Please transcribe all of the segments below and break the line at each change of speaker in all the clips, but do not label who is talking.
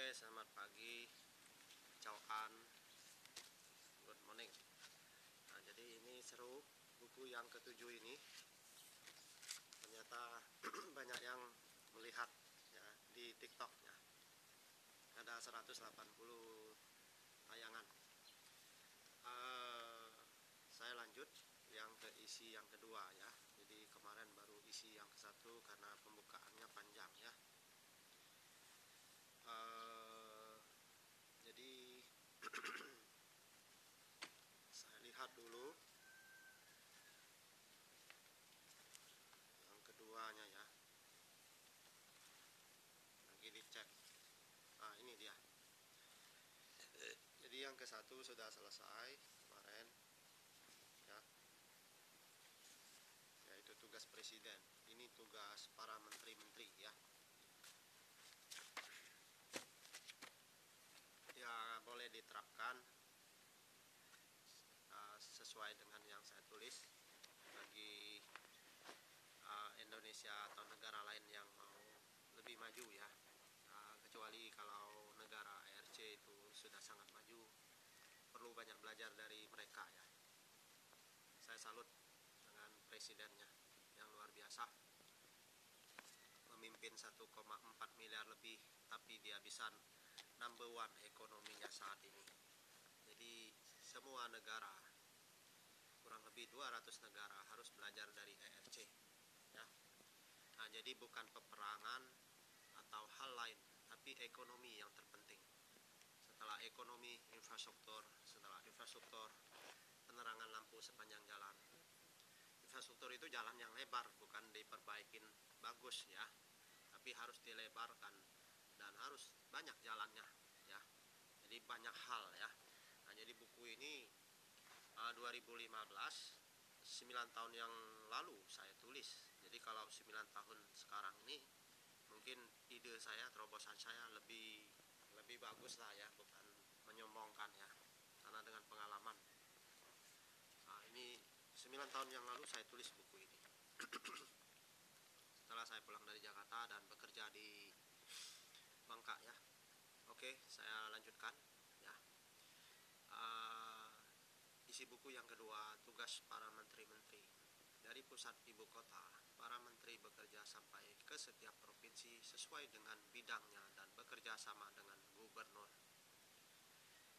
Oke, selamat pagi, ciao an, good morning. Nah, jadi ini seru, buku yang ketujuh ini ternyata banyak yang melihat ya di TikTok ya. Ada 180 tayangan. Saya lanjut yang ke isi yang kedua ya. Jadi kemarin baru isi yang ke satu karena pembukaannya panjang ya. Jadi saya lihat dulu yang keduanya ya, lagi dicek. Nah, ini dia. Jadi yang ke satu sudah selesai kemarin ya, yaitu tugas presiden. Ini tugas para menteri-menteri ya. Ya boleh diterapkan sesuai dengan yang saya tulis bagi Indonesia atau negara lain yang mau lebih maju ya. Kecuali kalau negara ARC itu sudah sangat maju, perlu banyak belajar dari mereka ya. Saya salut dengan presidennya yang luar biasa, memimpin 1,4 miliar lebih, tapi dia bisa number one ekonominya saat ini. Jadi semua negara, kurang lebih 200 negara harus belajar dari ARC ya. Nah, jadi bukan peperangan atau hal lain, tapi ekonomi yang terpenting. Setelah ekonomi, infrastruktur. Setelah infrastruktur, penerangan lampu sepanjang jalan. Infrastruktur itu jalan yang lebar, bukan diperbaikin bagus ya, tapi harus dilebarkan dan harus banyak jalannya ya. Jadi banyak hal ya. Nah, jadi buku ini 2015, 9 tahun yang lalu saya tulis. Jadi kalau 9 tahun sekarang ini mungkin ide saya, terobosan saya lebih bagus lah ya, bukan menyombongkan ya, karena dengan pengalaman. Nah, ini 9 tahun yang lalu saya tulis buku ini. Setelah saya pulang dari Jakarta dan bekerja di Bangka ya. Oke, saya lanjutkan ya. Isi buku yang kedua, tugas para menteri-menteri. Dari pusat ibu kota, para menteri bekerja sampai ke setiap provinsi sesuai dengan bidangnya dan bekerja sama dengan gubernur.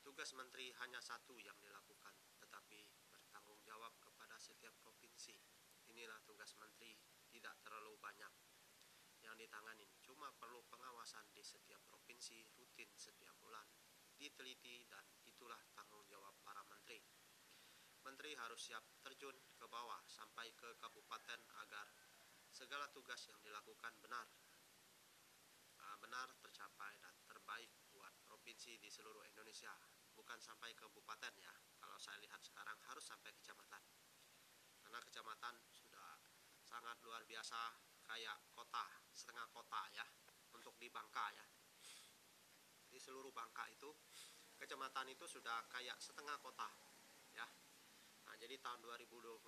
Tugas menteri hanya satu yang dilakukan, tetapi bertanggung jawab kepada setiap provinsi. Inilah tugas menteri, tidak terlalu banyak yang ditanganin, cuma perlu pengawasan di setiap provinsi rutin setiap bulan, diteliti, dan itulah tanggung jawab para menteri. Menteri harus siap terjun ke bawah sampai ke kabupaten agar segala tugas yang dilakukan benar tercapai dan terbaik buat provinsi di seluruh Indonesia, bukan sampai ke kabupaten ya. Kalau saya lihat sekarang harus sampai kecamatan, karena kecamatan sudah sangat luar biasa, kayak kota, setengah kota ya, untuk di Bangka ya. Di seluruh Bangka itu kecamatan itu sudah kayak setengah kota ya. Nah, jadi tahun 2025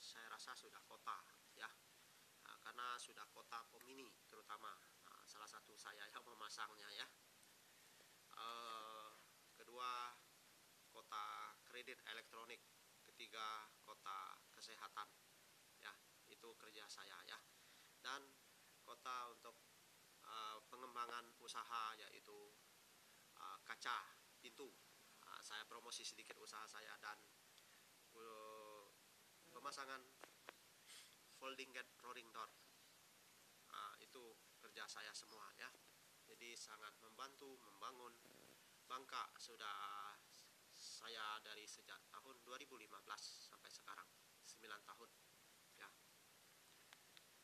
saya rasa sudah kota ya. Nah, karena sudah kota Pomini terutama. Nah, salah satu saya yang memasangnya ya. Kedua, kota kredit elektronik. Ketiga, kota kesehatan ya. Itu kerja saya ya. Dan kota untuk pengembangan usaha, yaitu kaca pintu. Saya promosi sedikit usaha saya, dan pemasangan folding gate rolling door. Itu kerja saya semua ya. Jadi sangat membantu membangun Bangka. Sudah saya dari sejak tahun 2015 sampai sekarang 9 tahun ya.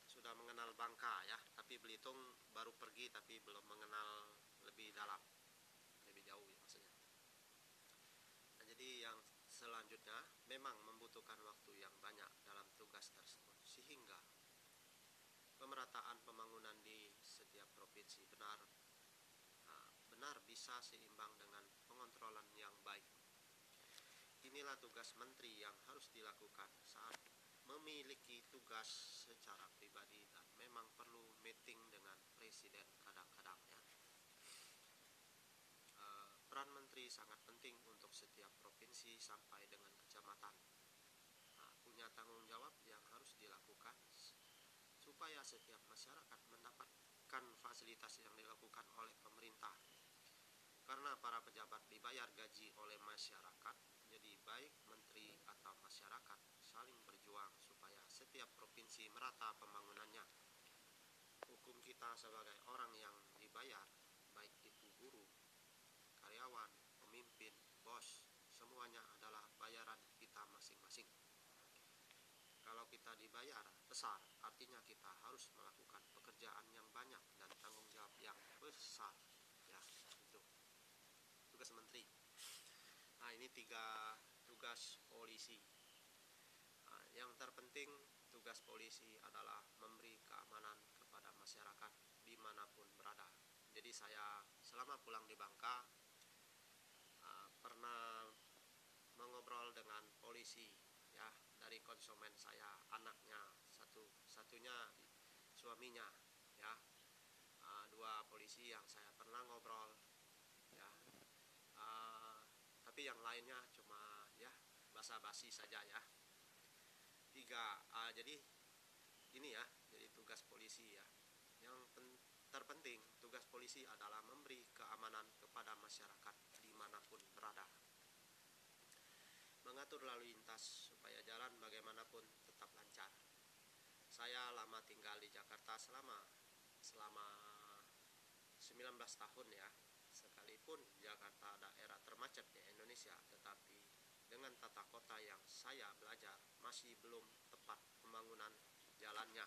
Sudah mengenal Bangka ya, tapi Belitung baru pergi, tapi belum mengenal lebih dalam, lebih jauh ya maksudnya. Nah, jadi yang selanjutnya memang membutuhkan waktu yang banyak dalam tugas tersebut, sehingga pemerataan pembangunan di setiap provinsi benar bisa seimbang dengan pengontrolan yang baik. Inilah tugas menteri yang harus dilakukan saat memiliki tugas secara pribadi, dan memang perlu meeting dengan presiden kadang-kadang ya. sangat penting untuk setiap provinsi sampai dengan kecamatan. Punya tanggung jawab yang harus dilakukan supaya setiap masyarakat mendapatkan fasilitas yang dilakukan oleh pemerintah. Karena para pejabat dibayar gaji oleh masyarakat, jadi baik menteri atau masyarakat saling berjuang supaya setiap provinsi merata pembangunannya. Hukum kita sebagai orang yang dibayar, baik itu guru, karyawan, pemimpin, bos, semuanya adalah bayaran kita masing-masing. Kalau kita dibayar besar, artinya kita harus melakukan pekerjaan yang banyak dan tanggung jawab yang besar. Ya, itu tugas menteri. Ini 3 tugas polisi. Yang terpenting tugas polisi adalah memberi keamanan kepada masyarakat dimanapun berada. Jadi saya selama pulang di Bangka pernah mengobrol dengan polisi, ya, dari konsumen saya, anaknya satunya suaminya, ya. 2 polisi yang saya pernah ngobrol, ya. Tapi yang lainnya cuma ya basa-basi saja, ya. 3 jadi ini ya, jadi tugas polisi, ya. Yang terpenting tugas polisi adalah memberi keamanan kepada masyarakat dimanapun berada, mengatur lalu lintas supaya jalan bagaimanapun tetap lancar. Saya lama tinggal di Jakarta selama 19 tahun, ya. Sekalipun Jakarta daerah termacet di Indonesia, tetapi dengan tata kota yang saya belajar masih belum tepat pembangunan jalannya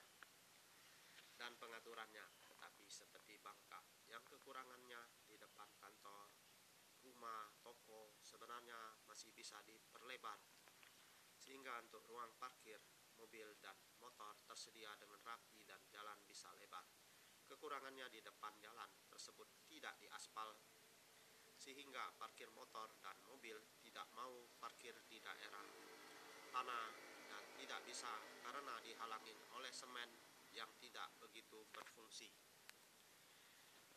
dan pengaturannya. Tetapi seperti Bangka yang kekurangannya di depan kantor, rumah, toko sebenarnya masih bisa diperlebar, sehingga untuk ruang parkir mobil dan motor tersedia dengan rapi dan jalan bisa lebar. Kekurangannya di depan jalan tersebut tidak diaspal, sehingga parkir motor dan mobil tidak mau parkir di daerah tanah dan tidak bisa karena dihalangi oleh semen yang tidak begitu berfungsi.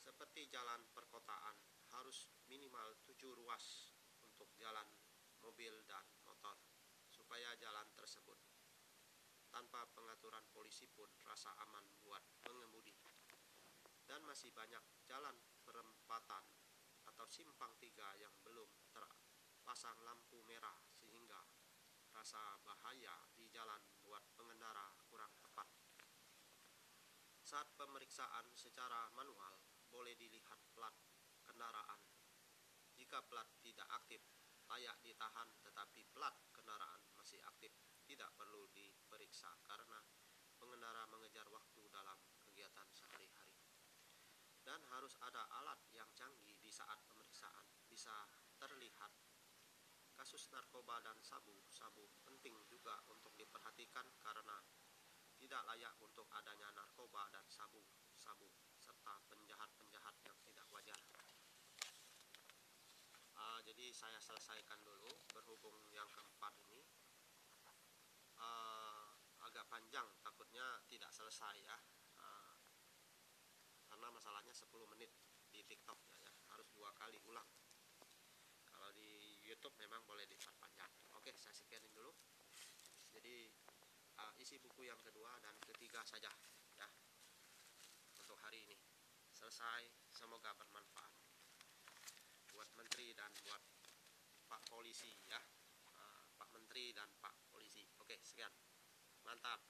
Seperti jalan perkotaan harus minimal 7 ruas untuk jalan mobil dan motor, supaya jalan tersebut tanpa pengaturan polisi pun rasa aman buat pengemudi. Dan masih banyak jalan perempatan atau simpang 3 yang belum terpasang lampu merah, sehingga rasa bahaya di jalan buat pengendara kurang tepat. Saat pemeriksaan secara manual boleh dilihat plat kendaraan. Jika plat tidak aktif, layak ditahan, tetapi plat kendaraan masih aktif, tidak perlu diperiksa karena pengendara mengejar waktu dalam kegiatan sehari-hari. Dan harus ada alat yang canggih di saat pemeriksaan, bisa terlihat. Kasus narkoba dan sabu-sabu penting juga untuk diperhatikan karena tidak layak untuk adanya narkoba dan sabu-sabu serta penjahat-penjahat yang tidak wajar. Jadi saya selesaikan dulu, berhubung yang keempat ini agak panjang, takutnya tidak selesai, ya. Karena masalahnya 10 menit di TikTok, ya, harus 2 kali ulang. Kalau di YouTube memang boleh diperpanjang. Oke, saya sekianin dulu. Jadi isi buku yang kedua dan ketiga saja, ya, untuk hari ini. Selesai, semoga bermanfaat buat menteri dan buat Pak Polisi, ya. Pak Menteri dan Pak Polisi. Oke, sekian. Mantap.